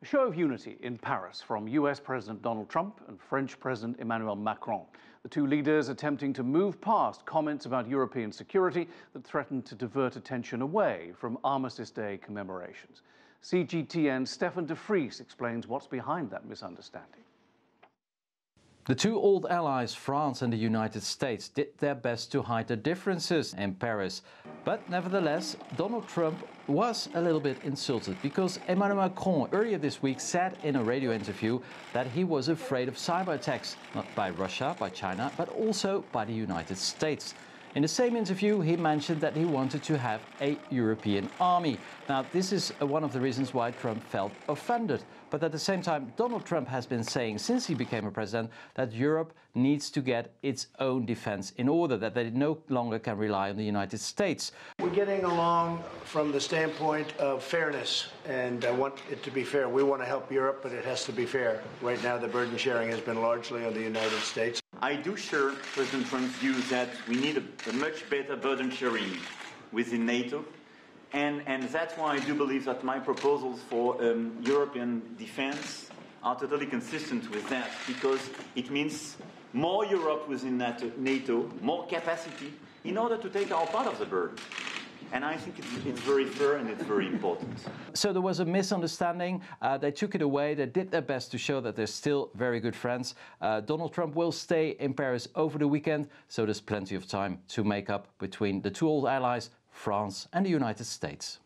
A show of unity in Paris from US President Donald Trump and French President Emmanuel Macron. The two leaders attempting to move past comments about European security that threatened to divert attention away from Armistice Day commemorations. CGTN Stefan Vries explains what's behind that misunderstanding. The two old allies, France and the United States, did their best to hide their differences in Paris. But nevertheless, Donald Trump was a little bit insulted because Emmanuel Macron earlier this week said in a radio interview that he was afraid of cyber attacks, not by Russia, by China, but also by the United States. In the same interview, he mentioned that he wanted to have a European army. Now, this is one of the reasons why Trump felt offended. But at the same time, Donald Trump has been saying since he became a president that Europe needs to get its own defense in order, that they no longer can rely on the United States. We're getting along from the standpoint of fairness, and I want it to be fair. We want to help Europe, but it has to be fair. Right now, the burden sharing has been largely on the United States. I do share President Trump's view that we need a much better burden sharing within NATO. And that's why I do believe that my proposals for European defense are totally consistent with that, because it means more Europe within NATO, more capacity, in order to take our part of the burden. And I think it's very fair and it's very important. So there was a misunderstanding. They took it away. They did their best to show that they're still very good friends. Donald Trump will stay in Paris over the weekend, so there's plenty of time to make up between the two old allies, France and the United States.